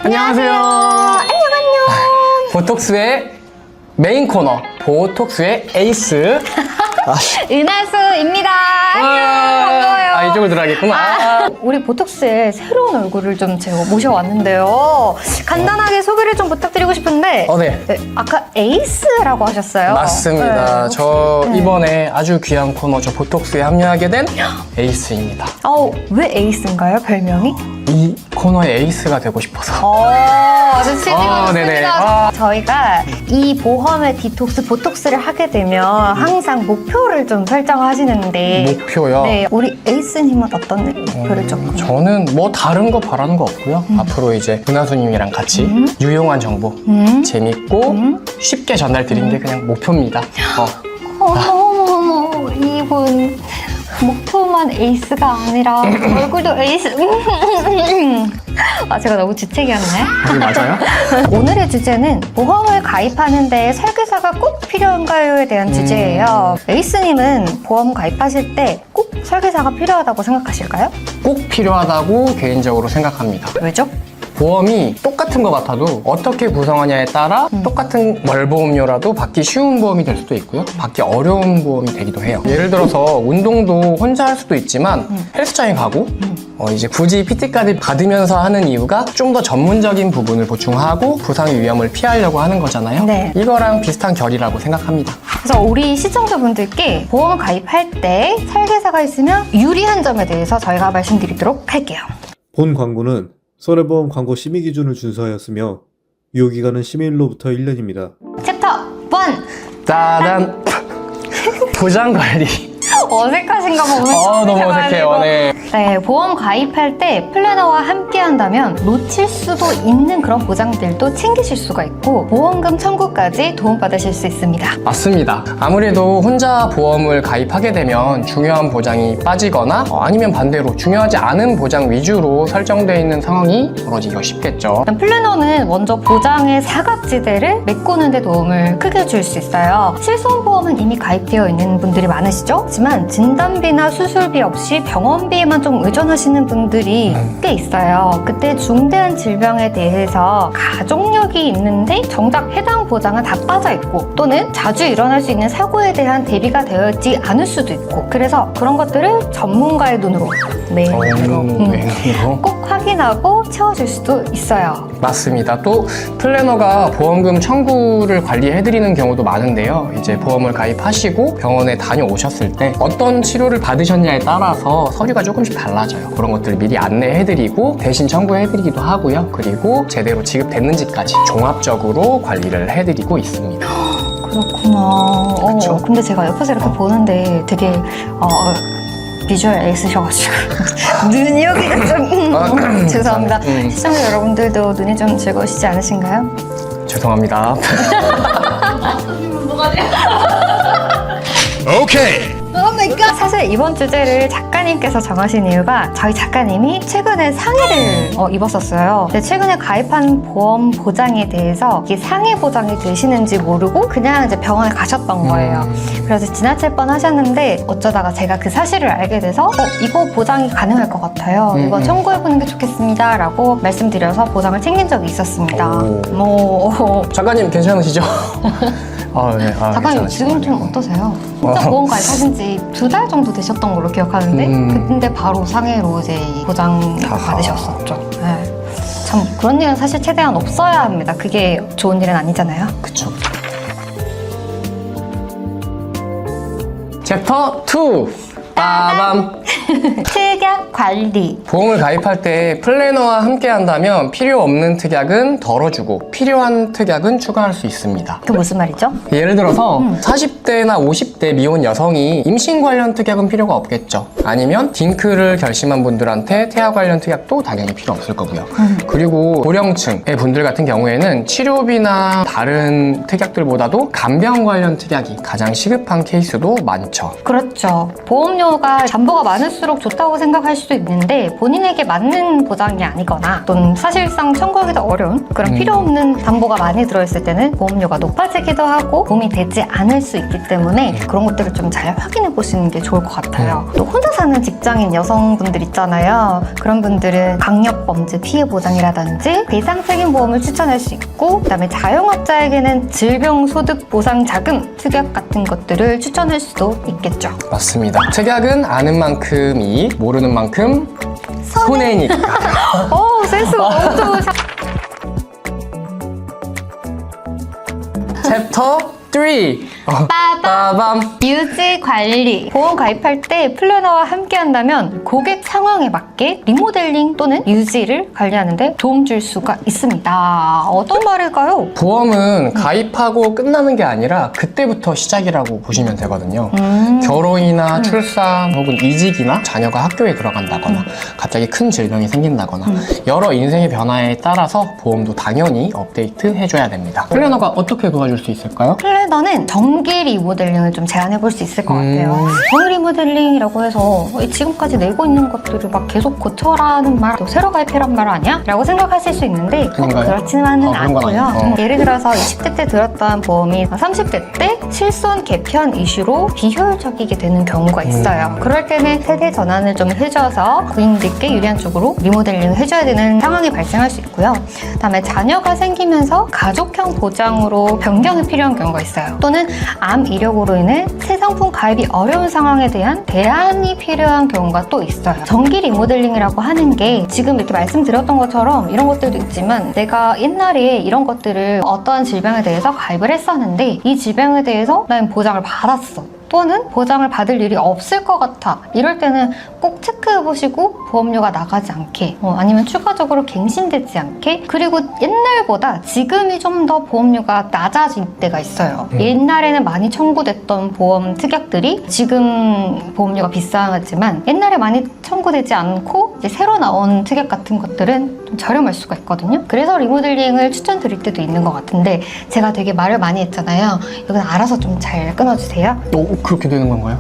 안녕하세요. 안녕. 보톡스의 메인 코너, 보톡스의 에이스. 은하수입니다. 안녕. 반가워요. 이쪽으로 들어가겠구나. 우리 보톡스의 새로운 얼굴을 좀 제가 모셔왔는데요. 간단하게 소개를 좀 부탁드리고 싶은데. 네. 아까 에이스라고 하셨어요. 맞습니다. 네, 저 이번에 아주 귀한 코너, 저 보톡스에 합류하게 된 에이스입니다. 왜 에이스인가요, 별명이? 이 코너의 에이스가 되고 싶어서. 아주 취지가 좋습니다. 네네. 저희가 이 보험의 디톡스, 보톡스를 하게 되면 항상 목표를 좀 설정하시는데. 목표요? 네, 우리 에이스님은 어떤 목표를 좀? 저는 뭐 다른 거 바라는 거 없고요. 앞으로 이제 은하수님이랑 같이 유용한 정보, 재밌고 쉽게 전달드리는 게 그냥 목표입니다. 어머, 이분 목표만 에이스가 아니라 얼굴도 에이스. 제가 너무 주책이었네. 맞아요? 오늘의 주제는 보험을 가입하는데 설계사가 꼭 필요한가요에 대한 주제예요. 에이스님은 보험 가입하실 때 꼭 설계사가 필요하다고 생각하실까요? 꼭 필요하다고 개인적으로 생각합니다. 왜죠? 보험이 똑같은 것 같아도 어떻게 구성하냐에 따라 똑같은 월보험료라도 받기 쉬운 보험이 될 수도 있고요. 받기 어려운 보험이 되기도 해요. 예를 들어서 운동도 혼자 할 수도 있지만 헬스장에 가고 이제 굳이 PT까지 받으면서 하는 이유가 좀 더 전문적인 부분을 보충하고 부상의 위험을 피하려고 하는 거잖아요. 네. 이거랑 비슷한 결이라고 생각합니다. 그래서 우리 시청자분들께 보험을 가입할 때 설계사가 있으면 유리한 점에 대해서 저희가 말씀드리도록 할게요. 본 광고는 손해보험 광고 심의 기준을 준수하였으며 유효기간은 심의일로부터 1년입니다. 챕터 1! 짜잔! 보장관리. 어색하신가 보면 너무 어색해요. 네. 네, 보험 가입할 때 플래너와 함께 한다면 놓칠 수도 있는 그런 보장들도 챙기실 수가 있고 보험금 청구까지 도움받으실 수 있습니다. 맞습니다. 아무래도 혼자 보험을 가입하게 되면 중요한 보장이 빠지거나 아니면 반대로 중요하지 않은 보장 위주로 설정되어 있는 상황이 벌어지기가 쉽겠죠. 일단 플래너는 먼저 보장의 사각지대를 메꾸는 데 도움을 크게 줄 수 있어요. 실손보험은 이미 가입되어 있는 분들이 많으시죠? 하지만 진단비나 수술비 없이 병원비에만 좀 의존하시는 분들이 꽤 있어요. 그때 중대한 질병에 대해서 가족력이 있는데 정작 해당 보장은 다 빠져있고 또는 자주 일어날 수 있는 사고에 대한 대비가 되어 있지 않을 수도 있고 그래서 그런 것들을 전문가의 눈으로 꼭 확인하고 채워줄 수도 있어요. 맞습니다. 또 플래너가 보험금 청구를 관리해드리는 경우도 많은데요. 이제 보험을 가입하시고 병원에 다녀오셨을 때 어떤 치료를 받으셨냐에 따라서 서류가 조금씩 달라져요. 그런 것들을 미리 안내해드리고 대신 청구해드리기도 하고요. 그리고 제대로 지급됐는지까지 종합적으로 관리를 해드리고 있습니다. 그렇구나. 그쵸? 근데 제가 옆에서 이렇게 보는데 되게 비주얼 에이스셔가지고 눈이 여기가 좀 죄송합니다. 시청자 여러분들도 눈이 좀 즐거우시지 않으신가요? 죄송합니다. 오케이! 사실 이번 주제를 작가님께서 정하신 이유가 저희 작가님이 최근에 상해를 입었었어요. 근데 최근에 가입한 보험 보장에 대해서 이게 상해 보장이 되시는지 모르고 그냥 이제 병원에 가셨던 거예요. 그래서 지나칠 뻔 하셨는데 어쩌다가 제가 그 사실을 알게 돼서 이거 보장이 가능할 것 같아요. 이거 청구해보는 게 좋겠습니다 라고 말씀드려서 보장을 챙긴 적이 있었습니다. 작가님 괜찮으시죠? 네. 작가님 지금 좀 어떠세요? 혼자 보험 가입하신 지 2달 정도 되셨던 걸로 기억하는데 그때 바로 상해로 이제 보장 받으셨었죠. 네. 참 그런 일은 사실 최대한 없어야 합니다. 그게 좋은 일은 아니잖아요. 그쵸. 챕터 2! 빠밤! 특약 관리. 보험을 가입할 때 플래너와 함께 한다면 필요 없는 특약은 덜어주고 필요한 특약은 추가할 수 있습니다. 그게 무슨 말이죠? 예를 들어서 40대나 50대 미혼 여성이 임신 관련 특약은 필요가 없겠죠. 아니면 딩크를 결심한 분들한테 태아 관련 특약도 당연히 필요 없을 거고요. 그리고 고령층의 분들 같은 경우에는 치료비나 다른 특약들보다도 간병 관련 특약이 가장 시급한 케이스도 많죠. 그렇죠. 보험료가 담보가 많을 많을수록 좋다고 생각할 수도 있는데 본인에게 맞는 보장이 아니거나 또는 사실상 청구하기도 어려운 그런 필요 없는 담보가 많이 들어있을 때는 보험료가 높아지기도 하고 도움이 되지 않을 수 있기 때문에 그런 것들을 좀 잘 확인해 보시는 게 좋을 것 같아요. 또 혼자 사는 직장인 여성분들 있잖아요. 그런 분들은 강력범죄 피해 보장이라든지 배상책임보험을 추천할 수 있고 그다음에 자영업자에게는 질병소득보상자금 특약 같은 것들을 추천할 수도 있겠죠. 맞습니다. 특약은 아는 만큼 이익, 모르는 만큼 손해니까. 센스가 너무 좋으셔. 챕터 3. 빠밤. 유지 관리. 보험 가입할 때 플래너와 함께 한다면 고객 상황에 맞게 리모델링 또는 유지를 관리하는데 도움 줄 수가 있습니다. 어떤 말일까요? 보험은 가입하고 끝나는 게 아니라 그때부터 시작이라고 보시면 되거든요. 결혼이나 출산 혹은 이직이나 자녀가 학교에 들어간다거나 갑자기 큰 질병이 생긴다거나 여러 인생의 변화에 따라서 보험도 당연히 업데이트 해줘야 됩니다. 플래너가 어떻게 도와줄 수 있을까요? 플래너는 정기 리모델링을 좀 제안해 볼 수 있을 것 같아요. 정기 리모델링이라고 해서 지금까지 내고 있는 것들을 막 계속 고쳐라는 말, 또 새로 가입해란 말 아니야? 라고 생각하실 수 있는데 꼭 그런가요? 그렇지만은 그런 건 않고요. 아니에요. 예를 들어서 20대 때 들었던 보험이 30대 때 실손 개편 이슈로 비효율적이게 되는 경우가 있어요. 그럴 때는 세대 전환을 좀 해줘서 고객님들께 유리한 쪽으로 리모델링을 해줘야 되는 상황이 발생할 수 있고요. 그다음에 자녀가 생기면서 가족형 보장으로 변경이 필요한 경우가 있어요. 또는 암 이력으로 인해 새 상품 가입이 어려운 상황에 대한 대안이 필요한 경우가 또 있어요. 정기 리모델링이라고 하는 게 지금 이렇게 말씀드렸던 것처럼 이런 것들도 있지만 내가 옛날에 이런 것들을 어떠한 질병에 대해서 가입을 했었는데 이 질병에 대해서 난 보장을 받았어. 또는 보장을 받을 일이 없을 것 같아. 이럴 때는 꼭 체크해보시고 보험료가 나가지 않게 아니면 추가적으로 갱신되지 않게 그리고 옛날보다 지금이 좀 더 보험료가 낮아질 때가 있어요. 옛날에는 많이 청구됐던 보험 특약들이 지금 보험료가 비싸지만 옛날에 많이 청구되지 않고 이제 새로 나온 특약 같은 것들은 좀 저렴할 수가 있거든요. 그래서 리모델링을 추천드릴 때도 있는 것 같은데 제가 되게 말을 많이 했잖아요. 이건 알아서 좀 잘 끊어주세요. 그렇게 되는 건가요?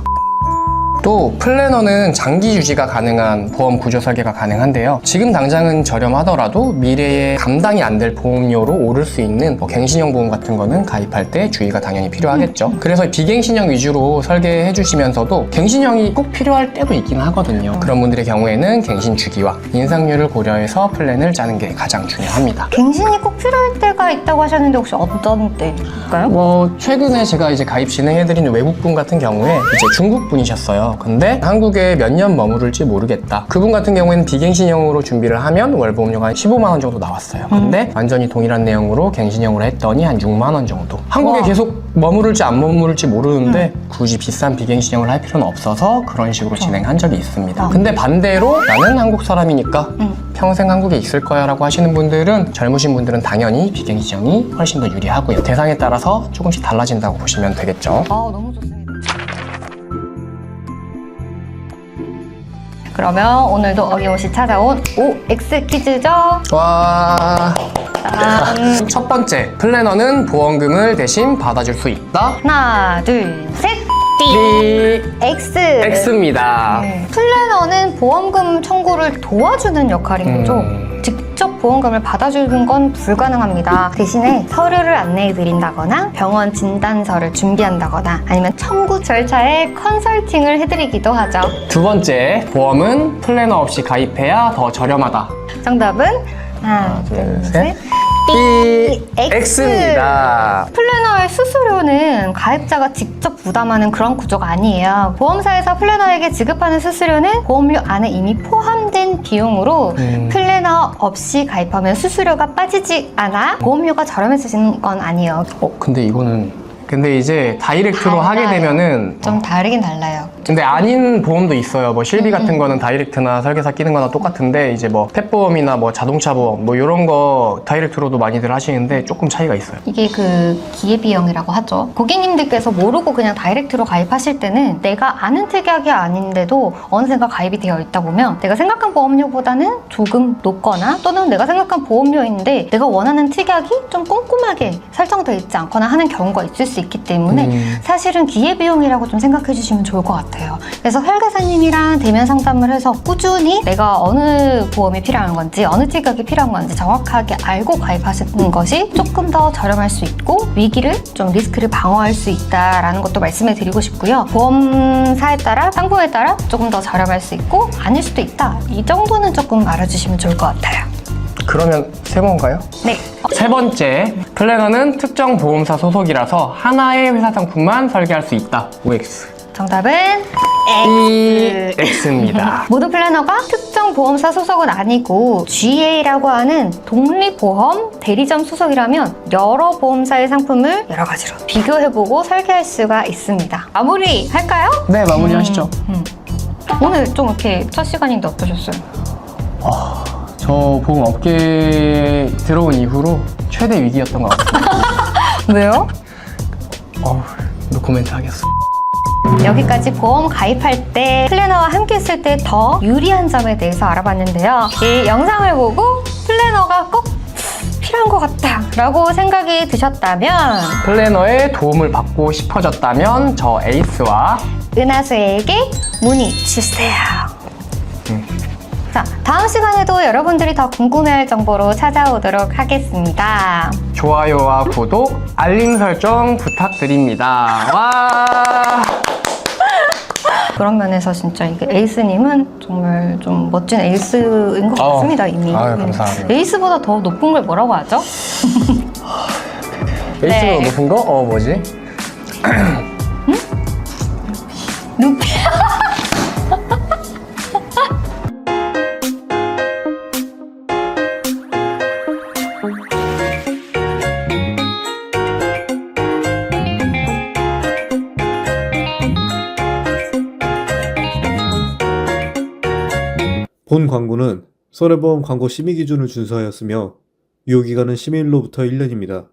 또 플래너는 장기 유지가 가능한 보험 구조 설계가 가능한데요. 지금 당장은 저렴하더라도 미래에 감당이 안 될 보험료로 오를 수 있는 갱신형 보험 같은 거는 가입할 때 주의가 당연히 필요하겠죠. 그래서 비갱신형 위주로 설계해 주시면서도 갱신형이 꼭 필요할 때도 있긴 하거든요. 그런 분들의 경우에는 갱신 주기와 인상률을 고려해서 플랜을 짜는 게 가장 중요합니다. 갱신이 꼭 필요할 때가 있다고 하셨는데 혹시 어떤 때일까요? 최근에 제가 이제 가입 진행해드린 외국분 같은 경우에 이제 중국 분이셨어요. 근데 한국에 몇 년 머무를지 모르겠다. 그분 같은 경우에는 비갱신형으로 준비를 하면 월보험료가 한 15만 원 정도 나왔어요. 근데 완전히 동일한 내용으로 갱신형으로 했더니 한 6만 원 정도. 한국에 계속 머무를지 안 머무를지 모르는데 굳이 비싼 비갱신형을 할 필요는 없어서 그런 식으로 진행한 적이 있습니다. 근데 반대로 나는 한국 사람이니까 평생 한국에 있을 거야 라고 하시는 분들은 젊으신 분들은 당연히 비갱신형이 훨씬 더 유리하고요. 대상에 따라서 조금씩 달라진다고 보시면 되겠죠. 너무 좋습니다. 그러면 오늘도 어김없이 찾아온 OX 퀴즈죠? 와. 첫 번째, 플래너는 보험금을 대신 받아줄 수 있다. 하나, 둘, 셋! X! X입니다. 플래너는 보험금 청구를 도와주는 역할인 거죠. 직접 보험금을 받아주는 건 불가능합니다. 대신에 서류를 안내해 드린다거나 병원 진단서를 준비한다거나 아니면 청구 절차에 컨설팅을 해드리기도 하죠. 두 번째, 보험은 플래너 없이 가입해야 더 저렴하다. 정답은 하나, 둘, 셋. X입니다. 플래너의 수수료는 가입자가 직접 부담하는 그런 구조가 아니에요. 보험사에서 플래너에게 지급하는 수수료는 보험료 안에 이미 포함된 비용으로 플래너 없이 가입하면 수수료가 빠지지 않아 보험료가 저렴해지는 건 아니에요. 근데 이제 다이렉트로 하게 되면은 좀 다르긴 달라요. 근데 아닌 보험도 있어요. 뭐 실비 같은 거는 다이렉트나 설계사 끼는 거나 똑같은데 이제 뭐 펫보험이나 뭐 자동차 보험 뭐 이런 거 다이렉트로도 많이들 하시는데 조금 차이가 있어요. 이게 그 기회비용이라고 하죠. 고객님들께서 모르고 그냥 다이렉트로 가입하실 때는 내가 아는 특약이 아닌데도 어느샌가 가입이 되어 있다 보면 내가 생각한 보험료보다는 조금 높거나 또는 내가 생각한 보험료인데 내가 원하는 특약이 좀 꼼꼼하게 설정되어 있지 않거나 하는 경우가 있을 수 있기 때문에 사실은 기회비용이라고 좀 생각해 주시면 좋을 것 같아요. 같아요. 그래서 설계사님이랑 대면 상담을 해서 꾸준히 내가 어느 보험이 필요한 건지 어느 체격이 필요한 건지 정확하게 알고 가입하시는 것이 조금 더 저렴할 수 있고 위기를 좀 리스크를 방어할 수 있다라는 것도 말씀을 드리고 싶고요. 보험사에 따라 상품에 따라 조금 더 저렴할 수 있고 아닐 수도 있다. 이 정도는 조금 알아주시면 좋을 것 같아요. 그러면 세 번가요? 네. 세 번째, 플래너는 특정 보험사 소속이라서 하나의 회사 상품만 설계할 수 있다. OX. 정답은 X입니다. 모든 플래너가 특정 보험사 소속은 아니고 GA라고 하는 독립보험 대리점 소속이라면 여러 보험사의 상품을 여러 가지로 비교해보고 설계할 수가 있습니다. 마무리 할까요? 네, 마무리하시죠. 오늘 좀 이렇게 첫 시간인데 어떠셨어요? 저 보험 업계에 들어온 이후로 최대 위기였던 것 같습니다. 왜요? 노코멘트 하겠어. 여기까지 보험 가입할 때 플래너와 함께 쓸 때 더 유리한 점에 대해서 알아봤는데요. 이 영상을 보고 플래너가 꼭 필요한 것 같다 라고 생각이 드셨다면 플래너의 도움을 받고 싶어졌다면 저 에이스와 은하수에게 문의 주세요. 자, 다음 시간에도 여러분들이 더 궁금해할 정보로 찾아오도록 하겠습니다. 좋아요와 구독, 알림 설정 부탁드립니다. 와! 그런 면에서 진짜 이게 에이스님은 정말 좀 멋진 에이스인 것 같습니다, 이미. 아유, 감사합니다. 에이스보다 더 높은 걸 뭐라고 하죠? 에이스보다 네. 높은 거? 뭐지? 루피. 본 광고는 손해보험 광고 심의 기준을 준수하였으며 유효기간은 심의일로부터 1년입니다.